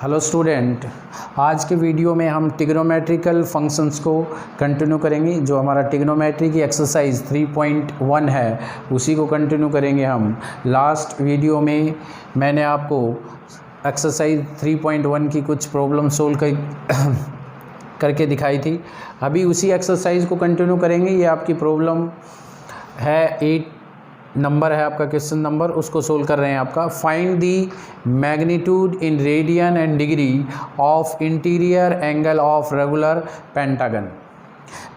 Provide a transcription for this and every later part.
Hello student, आज के video में हम ट्रिग्नोमेट्रिकल फंक्शंस को कंटिन्यू करेंगे। जो हमारा ट्रिग्नोमेट्री की एक्सरसाइज 3.1 है उसी को कंटिन्यू करेंगे हम। लास्ट वीडियो में मैंने आपको एक्सरसाइज 3.1 की कुछ प्रॉब्लम सोल्व करके दिखाई थी। अभी उसी एक्सरसाइज को कंटिन्यू करेंगे। ये आपकी प्रॉब्लम है 8 नंबर है आपका क्वेश्चन नंबर, उसको सोल्व कर रहे हैं आपका। Find the magnitude in radian and degree of interior angle of regular pentagon.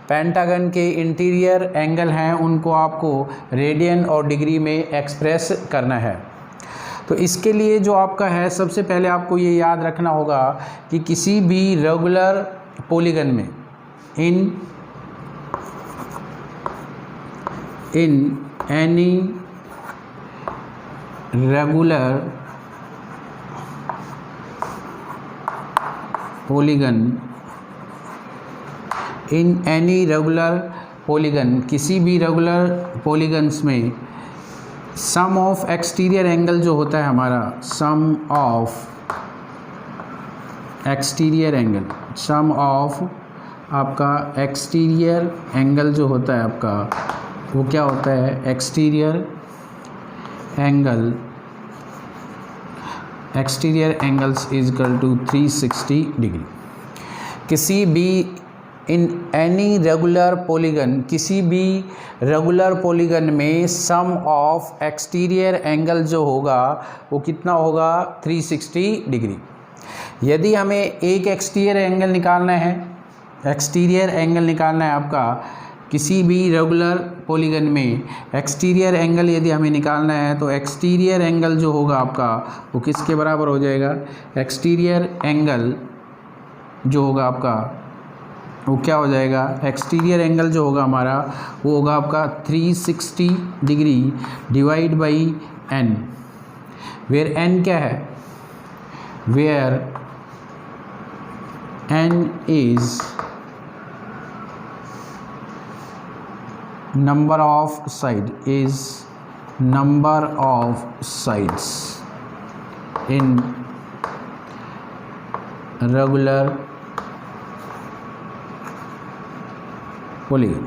Pentagon के इंटीरियर एंगल हैं उनको आपको रेडियन और डिग्री में एक्सप्रेस करना है। तो इसके लिए जो आपका है, सबसे पहले आपको ये याद रखना होगा कि किसी भी रेगुलर पॉलीगन में इन any regular polygon किसी भी रेगुलर पॉलीगन्स में सम ऑफ एक्सटीरियर एंगल जो होता है हमारा, सम ऑफ आपका एक्सटीरियर एंगल जो होता है आपका, वो क्या होता है? Exterior angles is equal to 360 degree. किसी भी इन एनी रेगुलर पॉलीगन, किसी भी रेगुलर पॉलीगन में सम ऑफ एक्सटीरियर एंगल जो होगा वो कितना होगा? 360 डिग्री। यदि हमें एक एक्सटीरियर एंगल निकालना है आपका, किसी भी रेगुलर पॉलीगन में एक्सटीरियर एंगल यदि हमें निकालना है तो एक्सटीरियर एंगल जो होगा आपका वो किसके बराबर हो जाएगा? एक्सटीरियर एंगल जो होगा आपका वो क्या हो जाएगा? एक्सटीरियर एंगल जो होगा हमारा वो होगा आपका 360 degree divide by n, where n क्या है? Where n is number of sides in regular polygon।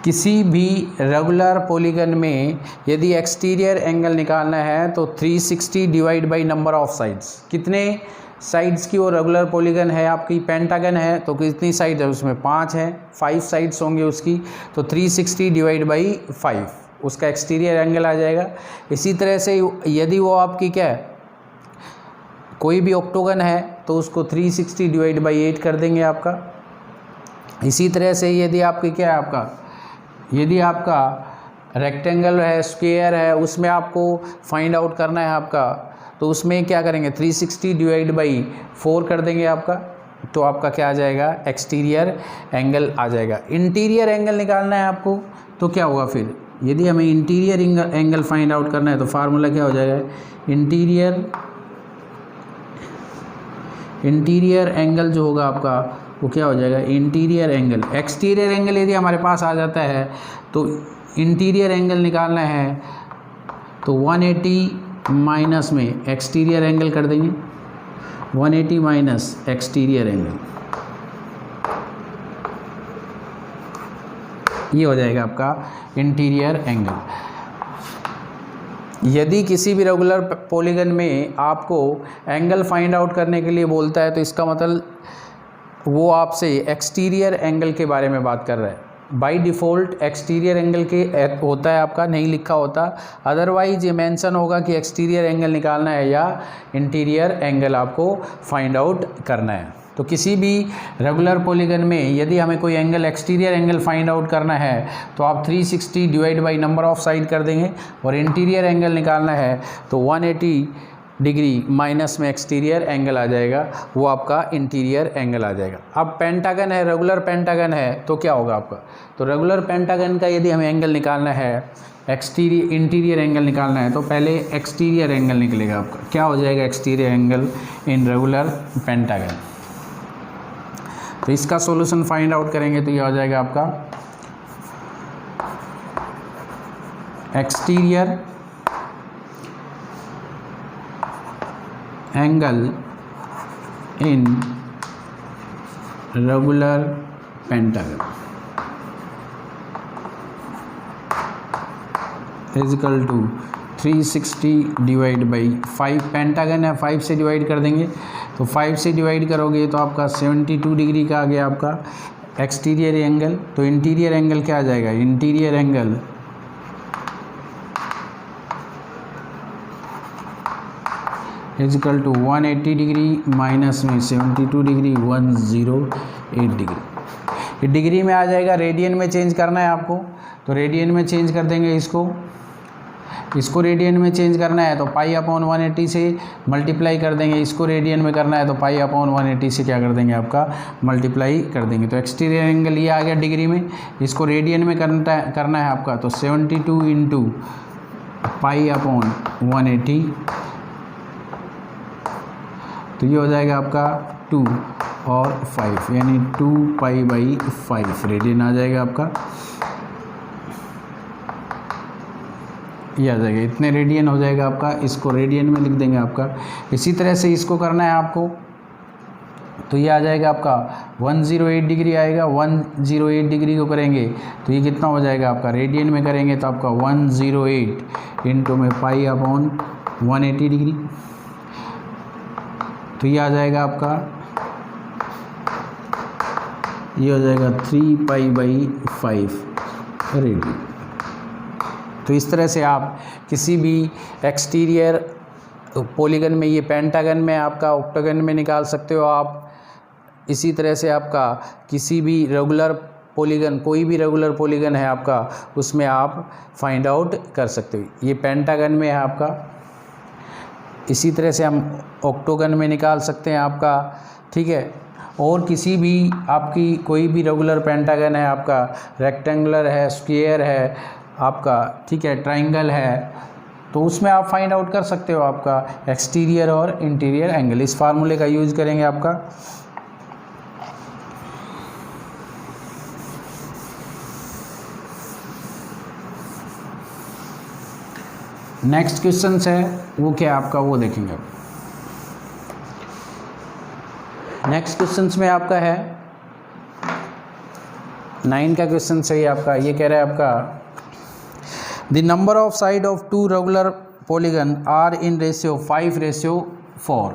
किसी भी रेगुलर पॉलीगन में यदि एक्सटीरियर एंगल निकालना है तो 360 divide by number of sides. कितने साइड्स की वो रेगुलर पॉलीगन है आपकी? पेंटागन है तो कितनी साइड है उसमें? 5 है, 5 साइड्स होंगे उसकी, तो 360 डिवाइड बाई 5 उसका एक्सटीरियर एंगल आ जाएगा। इसी तरह से यदि वो आपकी क्या है, कोई भी ऑक्टोगन है तो उसको 360 डिवाइड बाई 8 कर देंगे आपका। इसी तरह से यदि आपकी क्या है आपका, यदि आपका रेक्टेंगल है, स्क्वायर है, उसमें आपको फाइंड आउट करना है आपका, तो उसमें क्या करेंगे? 360 डिवाइड बाई 4 कर देंगे आपका, तो आपका क्या आ जाएगा? एक्सटीरियर एंगल आ जाएगा। इंटीरियर एंगल निकालना है आपको तो क्या होगा फिर? यदि हमें इंटीरियर एंगल फाइंड आउट करना है तो फार्मूला क्या हो जाएगा? इंटीरियर एंगल जो होगा आपका वो क्या हो जाएगा? Interior angle. एक्सटीरियर एंगल यदि हमारे पास आ जाता है तो इंटीरियर एंगल निकालना है तो 180 माइनस में एक्सटीरियर एंगल कर देंगे, 180 माइनस एक्सटीरियर एंगल, ये हो जाएगा आपका इंटीरियर एंगल। यदि किसी भी रेगुलर पॉलीगन में आपको एंगल फाइंड आउट करने के लिए बोलता है तो इसका मतलब वो आपसे एक्सटीरियर एंगल के बारे में बात कर रहा है। बाय डिफ़ॉल्ट एक्सटीरियर एंगल के होता है आपका, नहीं लिखा होता, अदरवाइज ये मेंशन होगा कि एक्सटीरियर एंगल निकालना है या इंटीरियर एंगल आपको फाइंड आउट करना है। तो किसी भी रेगुलर पॉलीगन में यदि हमें कोई angle, exterior angle find out करना है तो आप 360 divide by number of side कर देंगे, और इंटीरियर एंगल निकालना है तो 180 डिग्री माइनस में एक्सटीरियर एंगल आ जाएगा, वो आपका इंटीरियर एंगल आ जाएगा। अब पेंटागन है, रेगुलर पेंटागन है तो क्या होगा आपका? तो रेगुलर पेंटागन का यदि हमें एंगल निकालना है, इंटीरियर एंगल निकालना है तो पहले एक्सटीरियर एंगल निकलेगा आपका। क्या हो जाएगा exterior angle in regular pentagon? तो इसका सॉल्यूशन फाइंड आउट करेंगे तो ये हो जाएगा आपका exterior angle in regular pentagon is equal to 360 divide by 5। Pentagon है, 5 से डिवाइड कर देंगे तो 5 से डिवाइड करोगे तो आपका 72 डिग्री का आ गया आपका एक्सटीरियर एंगल। तो इंटीरियर एंगल क्या आ जाएगा, interior angle is equal to 180 degree minus में 72 डिग्री 108 डिग्री। ये डिग्री में आ जाएगा, रेडियन में चेंज करना है आपको तो रेडियन में चेंज कर देंगे इसको रेडियन में चेंज करना है तो पाई अपॉन 180 से मल्टीप्लाई कर देंगे, इसको रेडियन में करना है तो पाई अपॉन 180 से क्या कर देंगे आपका मल्टीप्लाई कर देंगे। तो एक्सटीरियर एंगल ये आ गया डिग्री में, इसको रेडियन में करना है आपका तो 72 इंटू पाई अपॉन 180 तो ये हो जाएगा आपका 2 और 5 यानी 2 पाई बाई 5 रेडियन आ जाएगा आपका, ये आ जाएगा इतने रेडियन हो जाएगा आपका। इसको रेडियन में लिख देंगे आपका। इसी तरह से इसको करना है आपको तो ये आ जाएगा आपका 108 डिग्री आएगा। 108 डिग्री को करेंगे तो ये कितना हो जाएगा आपका, रेडियन में करेंगे तो आपका 108 इंटू में पाई अपॉन 180 डिग्री तो ये आ जाएगा आपका, ये हो जाएगा 3 पाई बाई 5 रेडियन। तो इस तरह से आप किसी भी एक्सटीरियर पॉलीगन में, ये पेंटागन में आपका ऑक्टागन में निकाल सकते हो आप। इसी तरह से आपका किसी भी रेगुलर पॉलीगन, कोई भी रेगुलर पॉलीगन है आपका, उसमें आप फाइंड आउट कर सकते हो। ये पेंटागन में है आपका, इसी तरह से हम ऑक्टोगन में निकाल सकते हैं आपका, ठीक है। और किसी भी आपकी कोई भी रेगुलर पेंटागन है आपका, रेक्टेंगुलर है, स्क्वायर है आपका, ठीक है, ट्राइंगल है, तो उसमें आप फाइंड आउट कर सकते हो आपका एक्सटीरियर और इंटीरियर एंगल। इस फार्मूले का यूज करेंगे आपका। नेक्स्ट क्वेश्चन है वो क्या आपका, वो देखेंगे। नेक्स्ट क्वेश्चन में आपका है 9 का क्वेश्चन सही आपका। ये कह रहा है आपका the number of side of 2 regular polygon are in ratio 5:4।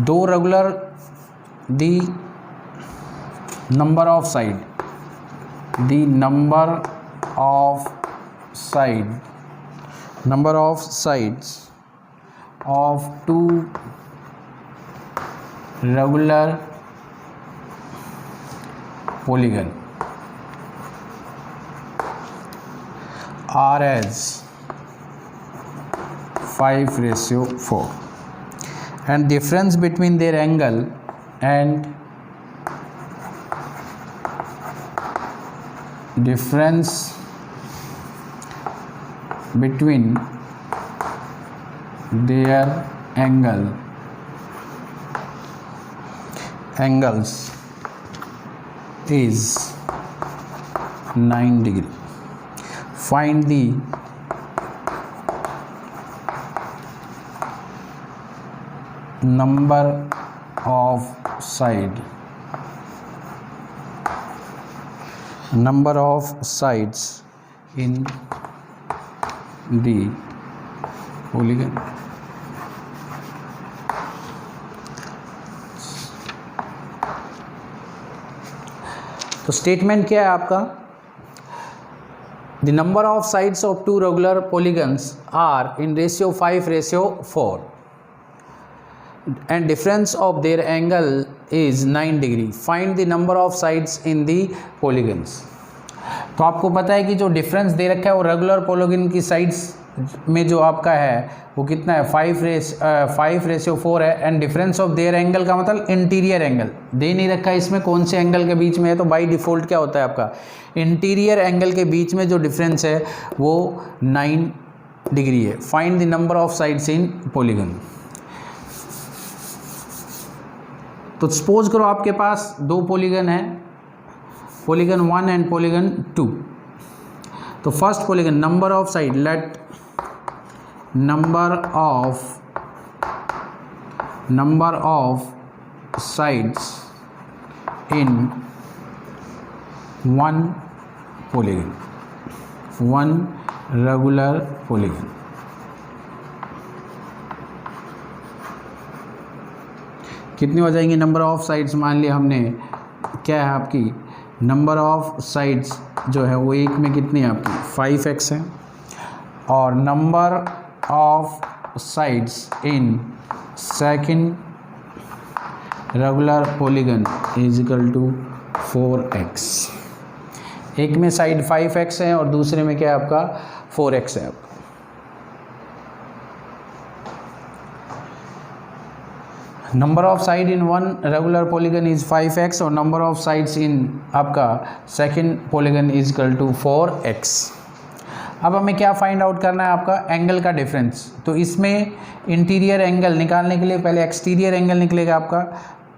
2 regular the number of side, the number of sides of 2 regular polygon are as 5:4 and difference between their angle and difference between their angles is 9 degree. Find the number of sides in the polygon. तो statement क्या है आपका, the number of sides of 2 regular polygons are in ratio 5:4 and difference of their angle is 9 degree. Find the number of sides in the polygons. तो आपको पता है कि जो डिफरेंस दे रखा है वो रेगुलर पॉलीगन की साइड्स में जो आपका है वो कितना है 5:4 है। And difference of their angle का मतलब इंटीरियर एंगल दे नहीं रखा है इसमें कौन से एंगल के बीच में है, तो बाय डिफ़ॉल्ट क्या होता है आपका इंटीरियर एंगल के बीच में जो डिफरेंस है वो 9 डिग्री है। Find the number of sides in polygon. तो सपोज करो आपके पास 2 पॉलीगन है, पॉलीगन 1 एंड पॉलीगन 2। तो first polygon number of side, let number of sides in one polygon, one regular polygon. कितनी हो जाएंगी नंबर ऑफ साइड्स? मान लिया हमने क्या है आपकी नंबर ऑफ साइड्स जो है वो एक में कितनी है आपकी 5x है, और number of sides in second regular polygon is equal to 4x। एक में साइड 5x है और दूसरे में क्या है आपका 4x है आपका। Number of side in one regular polygon is 5x और नंबर ऑफ साइड्स इन आपका second polygon is equal to 4x। अब हमें क्या फाइंड आउट करना है? आपका एंगल का डिफरेंस। तो इसमें इंटीरियर एंगल निकालने के लिए पहले एक्सटीरियर एंगल निकलेगा आपका।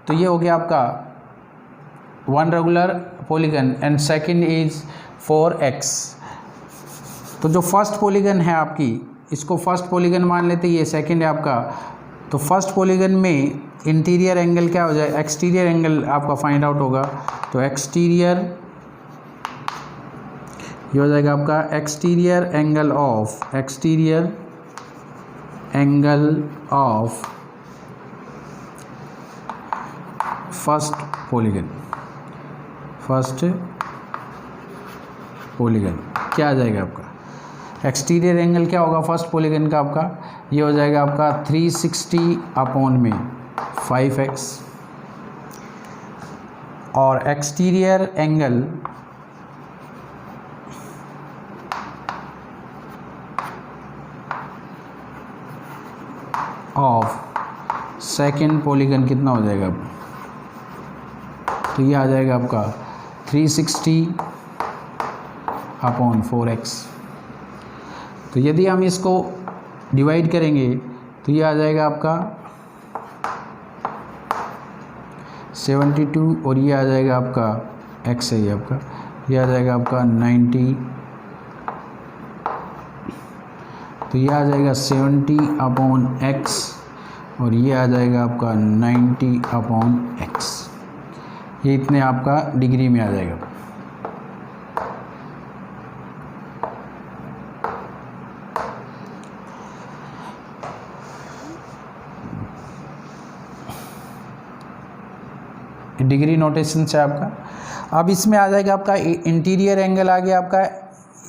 तो ये हो गया आपका one regular polygon and second is 4x। तो जो फर्स्ट पॉलीगन है आपकी, इसको फर्स्ट पॉलीगन मान लेते, ये सेकंड है आपका। तो फर्स्ट पॉलीगन में इंटीरियर एंगल क्या हो जाए, एक्सटीरियर एंगल आपका फाइंड आउट होगा। तो एक्सटीरियर ये हो जाएगा आपका exterior angle of first polygon क्या आ जाएगा आपका? एक्सटीरियर एंगल क्या होगा फर्स्ट पॉलीगन का आपका? ये हो जाएगा आपका 360 अपॉन में 5x, और exterior angle of second polygon कितना हो जाएगा? तो ये आ जाएगा आपका 360 अपॉन 4x। तो यदि हम इसको डिवाइड करेंगे तो ये आ जाएगा आपका 72 और ये आ जाएगा आपका x है, ये आपका ये आ जाएगा आपका 90। तो ये आ जाएगा 70 अपॉन x और ये आ जाएगा आपका 90 अपॉन x। ये इतने आपका डिग्री में आ जाएगा। डिग्री नोटेशन से आपका। अब इसमें आ जाएगा आपका इंटीरियर एंगल आ गया आपका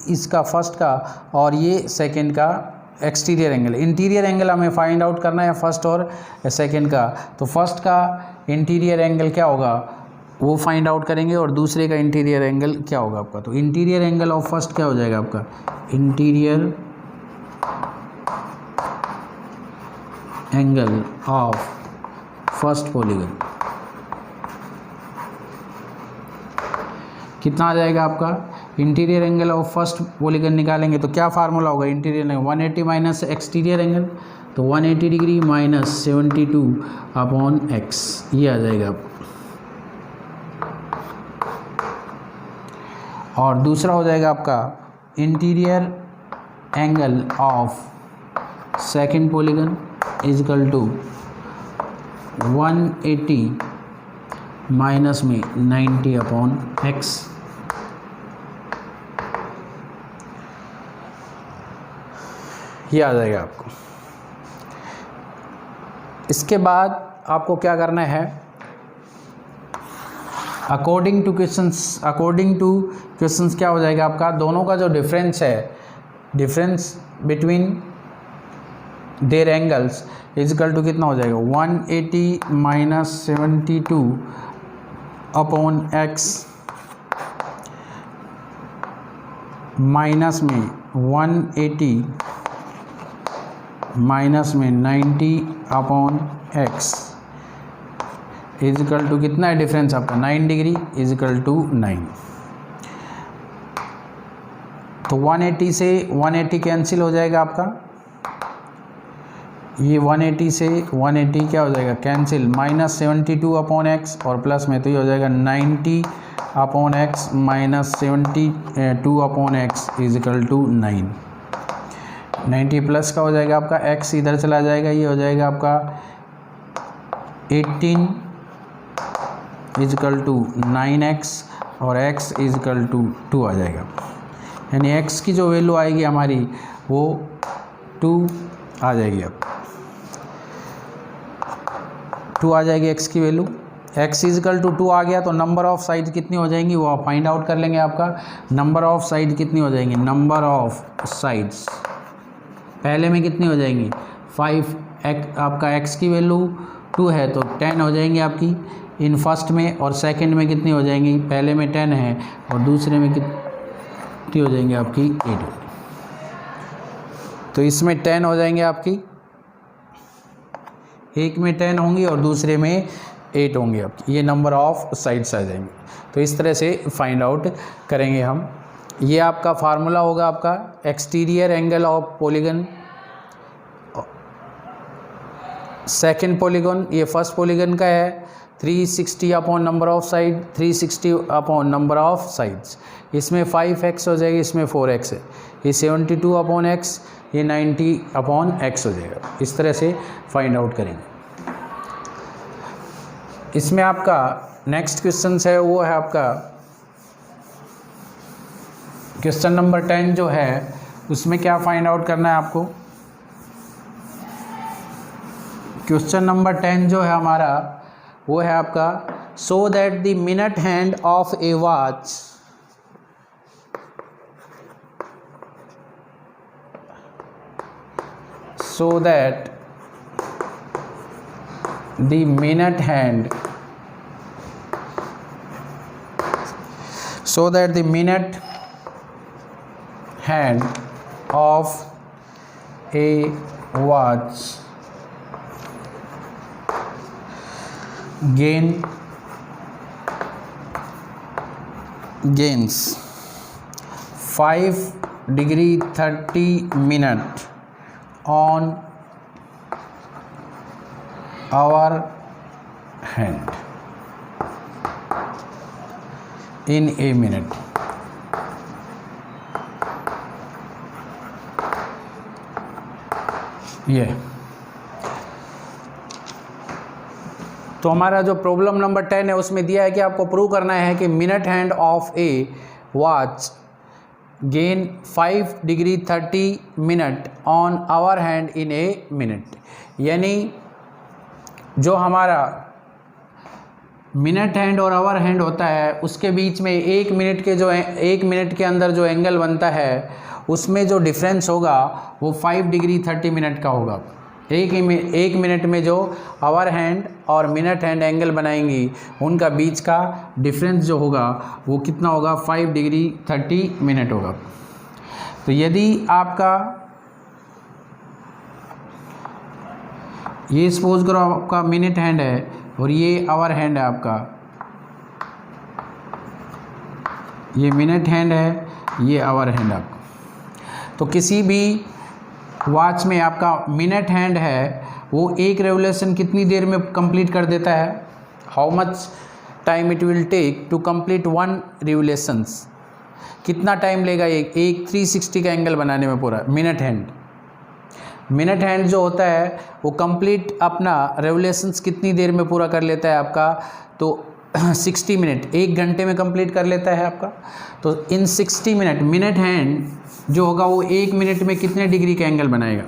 इसका फर्स्ट का, और ये सेकंड का एक्सटीरियर एंगल। इंटीरियर एंगल हमें फाइंड आउट करना है फर्स्ट और सेकंड का। तो फर्स्ट का इंटीरियर एंगल क्या होगा वो फाइंड आउट करेंगे, और दूसरे का इंटीरियर एंगल क्या होगा आपका। तो इंटीरियर एंगल ऑफ फर्स्ट क्या हो जाएगा आपका? Interior angle of first polygon कितना आ जाएगा आपका? Interior angle of first polygon निकालेंगे तो क्या फार्मूला होगा? Interior angle 180 minus exterior angle, तो 180 डिग्री माइनस 72 अपॉन x, ये आ जाएगा आपको। और दूसरा हो जाएगा आपका interior angle of second polygon is equal to 180 minus में 90 अपॉन x। ये आ जाएगा आपको। इसके बाद आपको क्या करना है? अकॉर्डिंग टू क्वेश्चंस क्या हो जाएगा आपका? दोनों का जो डिफरेंस है, difference between their angles is equal to कितना हो जाएगा? 180 माइनस 72 अपॉन x माइनस में 180 माइनस में 90 upon x is equal to कितना है डिफरेंस आपका? 9 डिग्री इज इक्वल टू 9। तो 180 से 180 कैंसिल हो जाएगा आपका। ये 180 से 180 क्या हो जाएगा? कैंसिल। माइनस 72 अपॉन x और प्लस में तो ये हो जाएगा 90 upon x minus 72 upon x is equal to 9। 90 plus का हो जाएगा आपका, x इधर चला जाएगा, ये हो जाएगा आपका 18 इज इक्वल टू 9x और x इज इक्वल टू 2 आ जाएगा। यानी x की जो वैल्यू आएगी हमारी वो 2 आ जाएगी। अब 2 आ जाएगी x की value. x is equal to 2 आ गया तो नंबर ऑफ साइड कितनी हो जाएंगी वो आप फाइंड आउट कर लेंगे। आपका नंबर ऑफ साइड कितनी हो जाएंगी, नंबर ऑफ साइड्स पहले में कितनी हो जाएंगी 5। आपका x की वैल्यू 2 है तो 10 हो जाएंगी आपकी इन फर्स्ट में, और सेकंड में कितनी हो जाएंगी, पहले में 10 है और दूसरे में कितनी हो जाएंगी आपकी 8। तो इसमें 10 हो जाएंगे आपकी, एक में 10 होंगी और दूसरे में 8 होंगी आपकी। ये नंबर ऑफ साइड्स आ जाएंगे। तो इस तरह से फाइंड आउट करेंगे हम। ये आपका फार्मूला होगा आपका exterior angle of polygon, second polygon, ये फर्स्ट पॉलीगन का है 360 upon number of side, 360 upon number of sides. इसमें 5x हो जाएगी, इसमें 4x है, ये 72 अपॉन x, ये 90 अपॉन x हो जाएगा। इस तरह से फाइंड आउट करेंगे। इसमें आपका नेक्स्ट क्वेश्चन है वो है आपका क्वेश्चन नंबर 10 जो है उसमें क्या फाइंड आउट करना है आपको। क्वेश्चन नंबर 10 जो है हमारा वो है आपका so that the minute hand of a watch so that the minute hand of a watch gains 5°30' on our hand in a minute। ये तो हमारा जो प्रॉब्लम नंबर 10 है उसमें दिया है कि आपको प्रूव करना है कि minute hand of a watch gain 5°30' on hour hand in a minute. यानी जो हमारा मिनट हैंड और आवर हैंड होता है उसके बीच में 1 मिनट के अंदर जो एंगल बनता है उसमें जो डिफरेंस होगा वो 5°30' का होगा। एक मिनट में जो आवर हैंड और मिनट हैंड एंगल बनाएंगी उनका बीच का डिफरेंस जो होगा वो कितना होगा 5°30' होगा। तो यदि आपका ये सपोज करो आपका मिनट हैंड है और ये आवर हैंड है आपका, ये मिनट हैंड है, ये आवर हैंड है आपका। तो किसी भी वॉच में आपका मिनट हैंड है वो एक रेवोल्यूशन कितनी देर में कंप्लीट कर देता है, how much time it will take to complete 1 revolutions, कितना टाइम लेगा एक 360 का एंगल बनाने में पूरा मिनट हैंड जो होता है वो कंप्लीट अपना रेवोल्यूशंस कितनी देर में पूरा कर लेता है आपका, तो 60 मिनट, 1 घंटे में कंप्लीट कर लेता है आपका। तो इन 60 मिनट मिनट हैंड जो होगा वो 1 मिनट में कितने डिग्री का एंगल बनाएगा,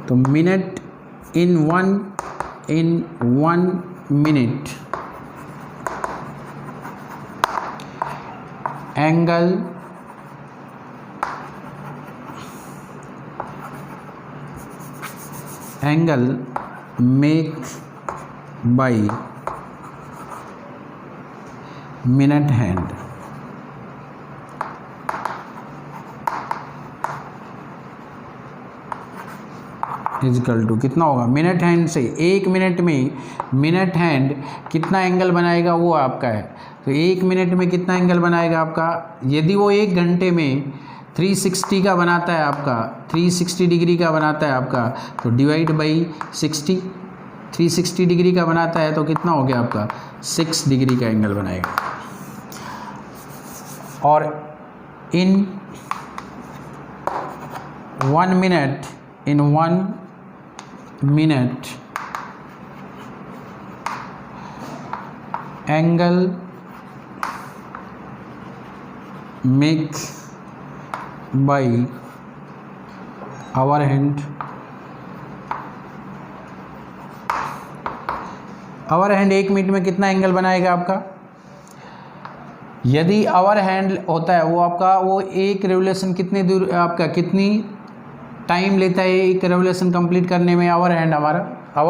तो minute in 1 minute angle make by minute hand is equal to कितना होगा, मिनट हैंड से 1 मिनट में मिनट हैंड कितना एंगल बनाएगा वो आपका है। तो 1 मिनट में कितना एंगल बनाएगा आपका, यदि वो 1 घंटे में 360 का बनाता है आपका, 360 डिग्री का बनाता है आपका, तो डिवाइड बाई 60, 360 डिग्री का बनाता है तो कितना हो गया आपका 6 डिग्री का एंगल बनाएगा। और in 1 minute angle make by hour hand hour hand 1 minute में कितना एंगल बनाएगा आपका? यदि आवर हैंड होता है वो आपका वो एक रेवोल्यूशन कितनी दूर आपका कितनी टाइम लेता है एक रेवोल्यूशन कंप्लीट करने में? आवर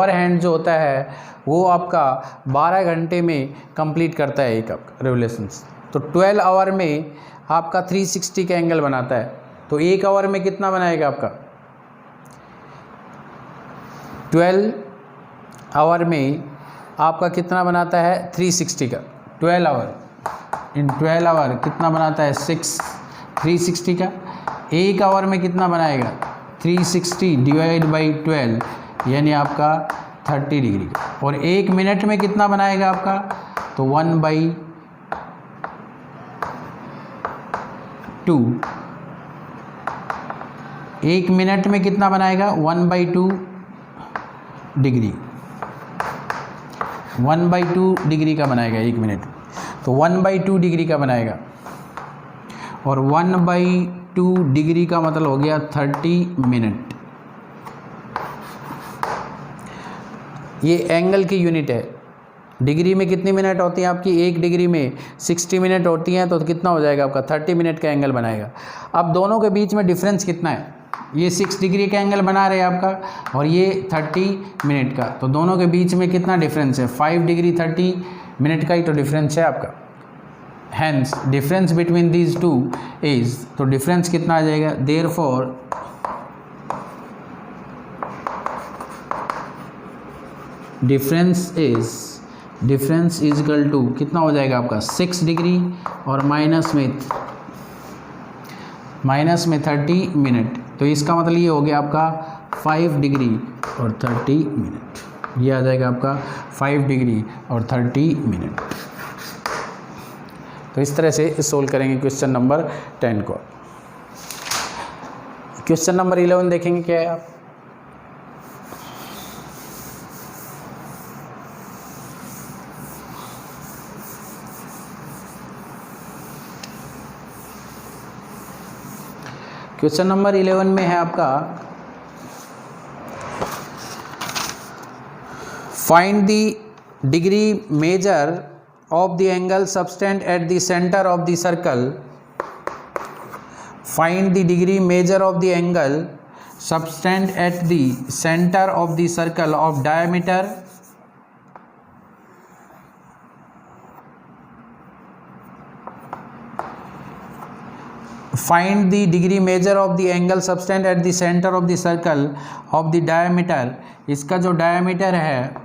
हैंड जो होता है वो आपका 12 घंटे में कंप्लीट करता है एक रेवोल्यूशन। तो 12 आवर में आपका 360 का एंगल बनाता है। तो 1 आवर में कितना बनाएगा आपका? 12 आवर में आपका कितना बनाता है? 360 का। 12 आवर इन 12 आवर कितना बनाता है? 360 का। 1 आवर में कितना बनाएगा? 360 डिवाइड बाई 12 यानी आपका 30 डिग्री का। और 1 मिनट में कितना बनाएगा आपका? तो 1/2। 1 मिनट में कितना बनाएगा? 1/2 डिग्री। 1/2 डिग्री का बनाएगा 1 मिनट में। तो 1/2 डिग्री का बनाएगा। और 1/2 डिग्री का मतलब हो गया 30 मिनट। ये एंगल की यूनिट है। डिग्री में कितनी मिनट होती हैं आपकी? 1 डिग्री में 60 मिनट होती हैं। तो कितना हो जाएगा आपका? 30 मिनट का एंगल बनाएगा। अब दोनों के बीच में डिफरेंस कितना है? ये 6 डिग्री का एंगल बना रहे हैं आपका और ये 30 मिनट का। तो दोनों के बीच में कितना डिफरेंस है? 5 डिग्री 30 मिनट का ही तो डिफरेंस है आपका। Hence difference between these two is, तो डिफरेंस कितना आ जाएगा? Therefore difference is equal to कितना हो जाएगा आपका? 6 डिग्री और माइनस में 30 मिनट। तो इसका मतलब ये हो गया आपका 5 डिग्री और 30 मिनट। ये आ जाएगा आपका 5 डिग्री और 30 मिनट। तो इस तरह से सोल्व करेंगे क्वेश्चन नंबर 10 को। क्वेश्चन नंबर 11 देखेंगे क्या है आप। क्वेश्चन नंबर 11 में है आपका find the degree measure of the angle subtend at the center of the circle. Find the degree measure of the angle subtend at the center of the circle of diameter find the degree measure of the angle subtend at the center of the circle of the diameter. इसका जो diameter है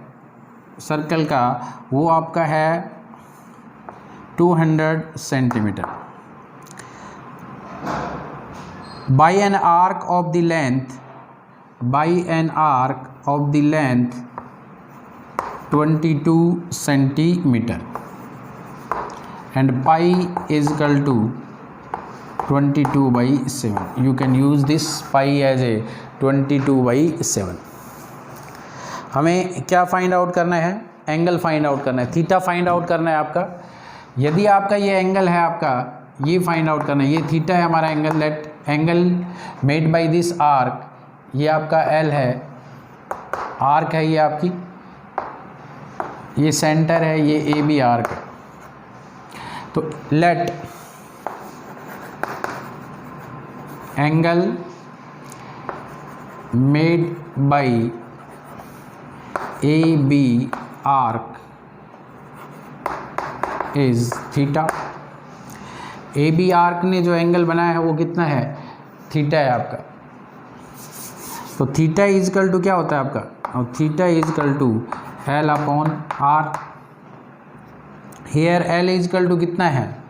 circle का वो आपका है 200 centimetre. by an arc of the length 22 centimeter and pi is equal to 22/7. You can use this pi as a 22/7. हमें क्या find out करना है? एंगल फाइंड आउट करना है, थीटा फाइंड आउट करना है आपका। यदि आपका ये एंगल है आपका, ये फाइंड आउट करना है, ये थीटा है हमारा angle. Late angle made by this arc, ये आपका एल है, आर्क है ये आपकी, ये सेंटर है, ये ए बी आर्क है। तो let angle made by A B arc is theta. A B arc ने जो एंगल बनाया है वो कितना है? थीटा है आपका। तो थीटा इज इक्वल टू क्या होता है आपका? और theta is equal to L upon R. Here L is equal to कितना है?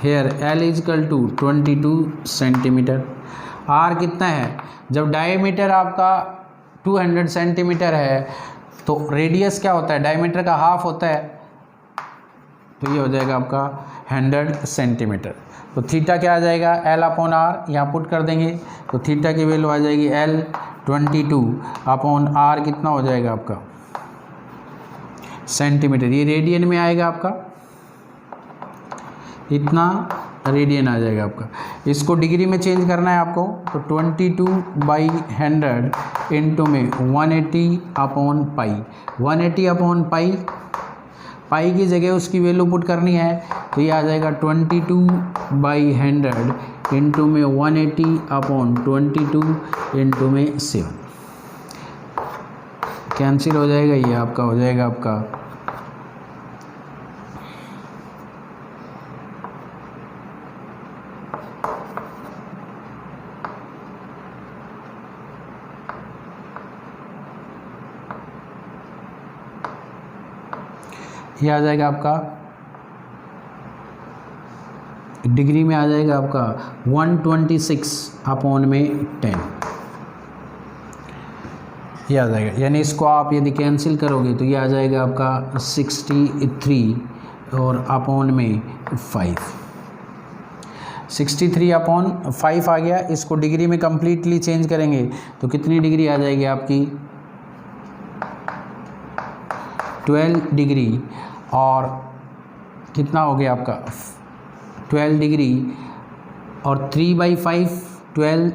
Here L is equal to 22 centimetre. R कितना है? जब डायमीटर आपका 200 सेंटीमीटर है तो रेडियस क्या होता है, डायमीटर का हाफ होता है, तो ये हो जाएगा आपका 100 सेंटीमीटर। तो थीटा क्या आ जाएगा, L/R, यहाँ पुट कर देंगे तो थीटा की वैल्यू आ जाएगी L/22/R, कितना हो जाएगा आपका सेंटीमीटर, ये रेडियन में आएगा आपका, इतना रेडियन आ जाएगा आपका। इसको डिग्री में चेंज करना है आपको, तो 22/100 इंटू में 180/पाई, 180/पाई, पाई की जगह उसकी वैल्यू पुट करनी है, तो ये आ जाएगा 22/100 इंटू में 180/22 इंटू में 7, कैंसिल हो जाएगा, ये आपका हो जाएगा आपका ये आ जाएगा आपका डिग्री में आ जाएगा आपका 126/10, ये आ जाएगा। यानी इसको आप यदि कैंसिल करोगे तो ये आ जाएगा आपका 63 और अपॉन में 5, 63/5 आ गया। इसको डिग्री में कम्प्लीटली चेंज करेंगे तो कितनी डिग्री आ जाएगी आपकी 12 डिग्री, और कितना हो गया आपका 12 डिग्री और 3/5 12,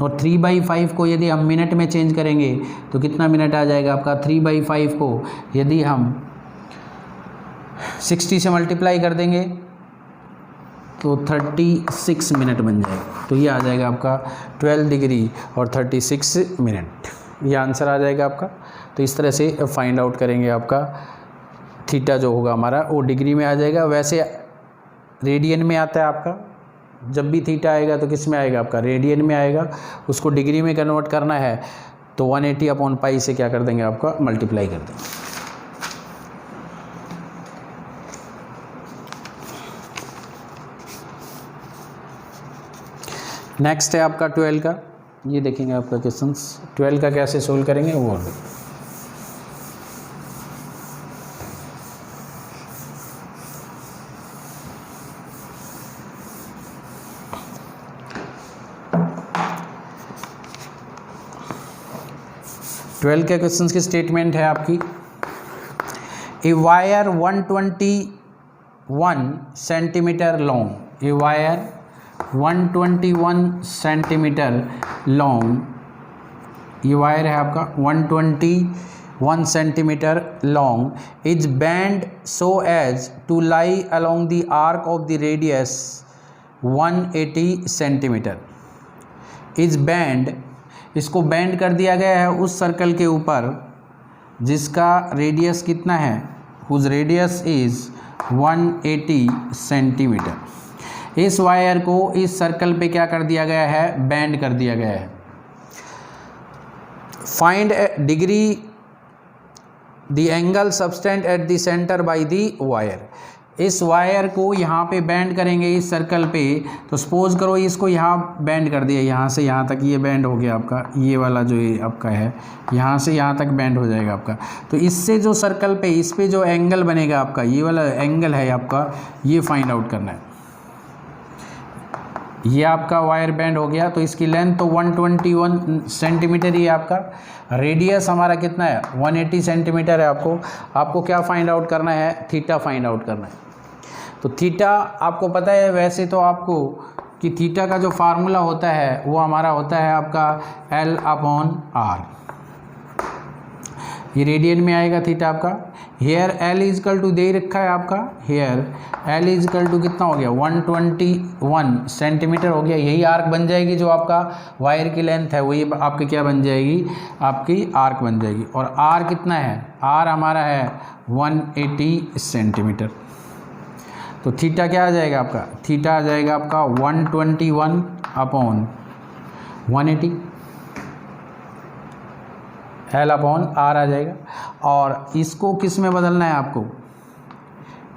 और 3/5 को यदि हम मिनट में चेंज करेंगे तो कितना मिनट आ जाएगा आपका 3/5 को यदि हम 60 से मल्टीप्लाई कर देंगे तो 36 मिनट बन जाएगा। तो ये आ जाएगा आपका 12 डिग्री और 36 मिनट, ये आंसर आ जाएगा आपका। तो इस तरह से फाइंड आउट करेंगे आपका थीटा जो होगा हमारा वो डिग्री में आ जाएगा। वैसे रेडियन में आता है आपका, जब भी थीटा आएगा तो किस में आएगा आपका रेडियन में आएगा। उसको डिग्री में कन्वर्ट करना है तो 180/पाई से क्या कर देंगे आपका मल्टीप्लाई कर देंगे। नेक्स्ट है आपका 12 का, ये देखेंगे आपका क्वेश्चंस 12 का कैसे सोल्व करेंगे वो। 12 के क्वेश्चंस की स्टेटमेंट है आपकी, a wire 121 centimetre long, a wire 121 centimetre long, ये वायर है आपका 121 centimetre long is bend so as to lie along the arc of the radius 180 centimetre, is bend, इसको बैंड कर दिया गया है उस सर्कल के ऊपर जिसका रेडियस कितना है, हुज रेडियस इज 180 सेंटीमीटर। इस वायर को इस सर्कल पे क्या कर दिया गया है, बैंड कर दिया गया है। Find degree the angle subtend at the centre by the wire, इस वायर को यहाँ पे बैंड करेंगे इस सर्कल पे, तो सपोज करो इसको यहाँ बैंड कर दिया, यहाँ से यहाँ तक ये बैंड हो गया आपका, ये वाला जो ये आपका है यहाँ से यहाँ तक बैंड हो जाएगा आपका। तो इससे जो सर्कल पे इस पे जो एंगल बनेगा आपका, ये वाला एंगल है आपका, ये फाइंड आउट करना है। ये आपका वायर बैंड हो गया, तो इसकी लेंथ तो 121 सेंटीमीटर ही है आपका, रेडियस हमारा कितना है 180 सेंटीमीटर है। आपको क्या फाइंड आउट करना है, थीटा फाइंड आउट करना है। तो थीटा आपको पता है वैसे तो आपको कि थीटा का जो फार्मूला होता है वो हमारा होता है आपका L/R, ये रेडियन में आएगा थीटा आपका। हेयर L इजकल टू दे रखा है आपका, हेयर L इजकल टू कितना हो गया 121 सेंटीमीटर हो गया। यही आर्क बन जाएगी जो आपका वायर की लेंथ है, वही आपकी क्या बन जाएगी, आपकी आर्क बन जाएगी। और R कितना है, R हमारा है 180 सेंटीमीटर। तो थीटा क्या आ जाएगा आपका, थीटा आ जाएगा आपका 121/180 L/R आ जाएगा। और इसको किस में बदलना है आपको,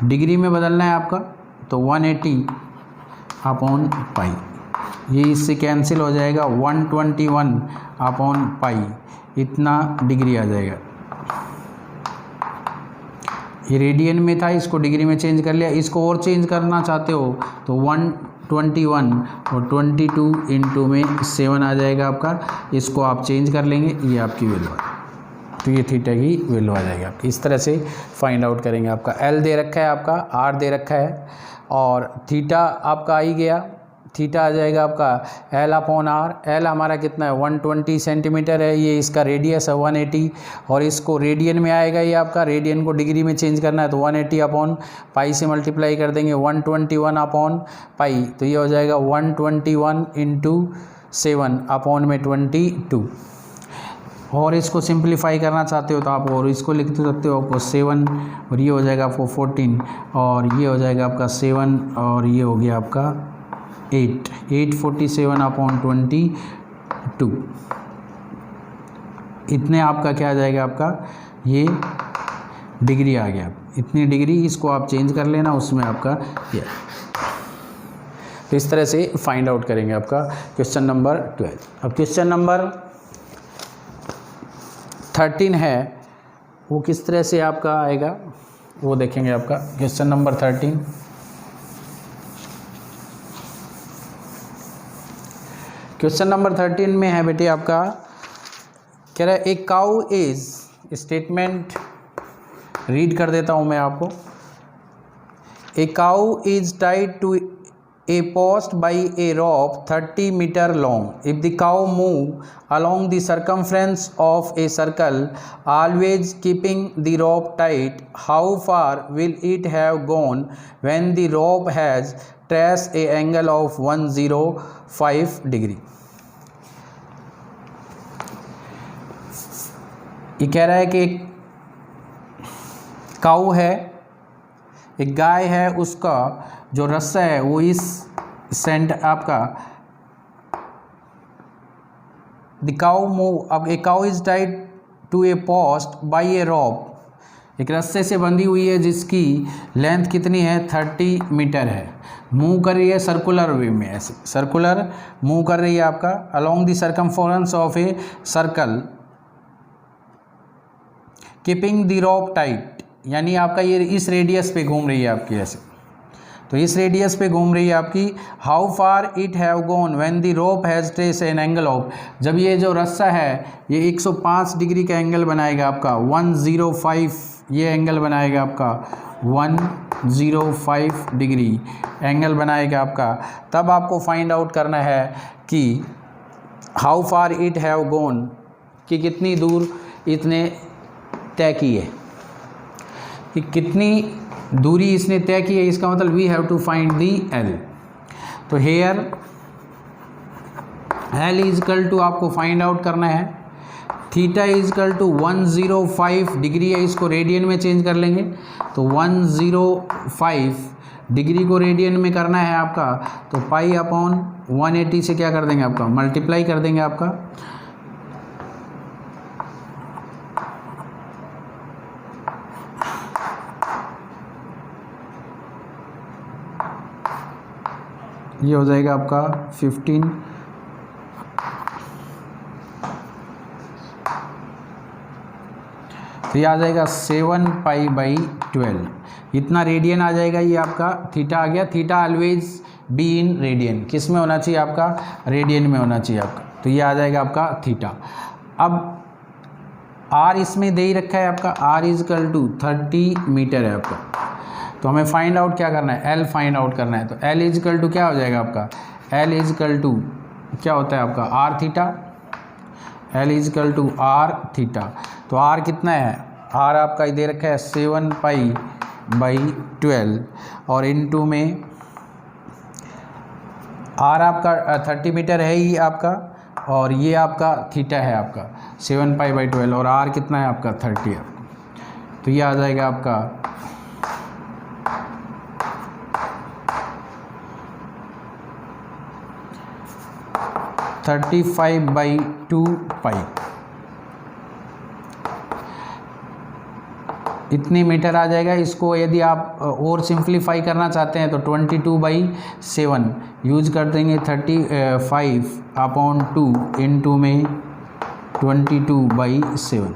डिग्री में बदलना है आपका, तो 180/पाई, ये इससे कैंसिल हो जाएगा 121/पाई, इतना डिग्री आ जाएगा। ये रेडियन में था, इसको डिग्री में चेंज कर लिया। इसको और चेंज करना चाहते हो तो 121 और 22 इंटू में 7 आ जाएगा आपका। इसको आप चेंज कर लेंगे, ये आपकी वैल्यू है, तो ये थीटा की वैल्यू आ जाएगी आपकी। इस तरह से फाइंड आउट करेंगे। आपका एल दे रखा है, आपका आर दे रखा है, और थीटा आपका आ ही गया। थीटा आ जाएगा आपका एल अपॉन आर। एल हमारा कितना है 120 सेंटीमीटर है, ये इसका रेडियस है 180, और इसको रेडियन में आएगा। ये आपका रेडियन को डिग्री में चेंज करना है तो 180 अपॉन पाई से मल्टीप्लाई कर देंगे 121 अपॉन पाई, तो ये हो जाएगा 121 इंटू 7 अपॉन में 22। और इसको सिंप्लीफाई करना चाहते हो तो आप और इसको लिख सकते हो, आपको 7 और ये हो जाएगा आपको 14 और ये हो जाएगा आपका 7 और ये हो गया आपका 847 अपॉन 22। इतने आपका क्या आ जाएगा आपका, ये डिग्री आ गया। इतनी डिग्री, इसको आप चेंज कर लेना, उसमें आपका ये। तो इस तरह से फाइंड आउट करेंगे आपका क्वेश्चन नंबर 12। अब क्वेश्चन नंबर 13 है, वो किस तरह से आपका आएगा वो देखेंगे। आपका क्वेश्चन नंबर 13, क्वेश्चन नंबर 13 में है बेटे आपका कह रहा है a cow is, statement read कर देता हूं मैं आपको। A cow is tied to a post by a rope 30 metre long. If the cow move along the circumference of a circle, always keeping the rope tight, how far will it have gone when the rope has traced a angle of 105 degree? ये कह रहा है कि एक काऊ है, एक गाय है, उसका जो रस्सा है वो इस सेंट आपका द काऊ मूव। अब a cow is tied to a post by a rope, एक रस्से से बंधी हुई है जिसकी लेंथ कितनी है 30 मीटर है। मूव कर रही है सर्कुलर वे में, ऐसे सर्कुलर मूव कर रही है आपका along the circumference of a circle, keeping the rope tight, यानी आपका ये इस रेडियस पे घूम रही है आपकी ऐसे, तो इस रेडियस पे घूम रही है आपकी। How far it have gone when the rope has trace an angle of, जब ये जो रस्सा है ये 105 डिग्री का एंगल बनाएगा आपका 105, ये एंगल बनाएगा आपका 105 डिग्री एंगल बनाएगा आपका। तब आपको फाइंड आउट करना है कि how far it have gone, कि कितनी दूर इसने तय की है, कि कितनी दूरी इसने तय की है। इसका मतलब we have to find the L. तो हेयर एल इजकल टू आपको फाइंड आउट करना है, थीटा इजकल टू 105 डिग्री है, इसको रेडियन में चेंज कर लेंगे तो 105 डिग्री को रेडियन में करना है आपका, तो पाई अपॉन 180 से क्या कर देंगे आपका मल्टीप्लाई कर देंगे आपका। ये हो जाएगा आपका 15, तो ये आ जाएगा 7 पाई बाई 12, इतना रेडियन आ जाएगा। ये आपका थीटा आ गया। Theta always be in radian, किस में होना चाहिए आपका रेडियन में होना चाहिए आपका, तो ये आ जाएगा आपका थीटा। अब आर इसमें दे ही रखा है आपका, आर इजकल टू 30 मीटर है आपका, तो हमें फाइंड आउट क्या करना है एल फाइंड आउट करना है। तो एल इजकल टू क्या हो जाएगा आपका, एल इजकल टू क्या होता है आपका R theta, L is equal to R theta. तो आर कितना है, आर आपका दे रखा है 7 पाई बाई 12 और इनटू में आर आपका 30 मीटर है ही आपका, और ये आपका थीटा है आपका 7 पाई बाई 12 और आर कितना है आपका 30 है। तो ये आ जाएगा आपका 35/2 पाई, इतनी मीटर आ जाएगा। इसको यदि आप और सिंप्लीफाई करना चाहते हैं तो 22/7 यूज कर देंगे, 35/2 इंटू में 22/7।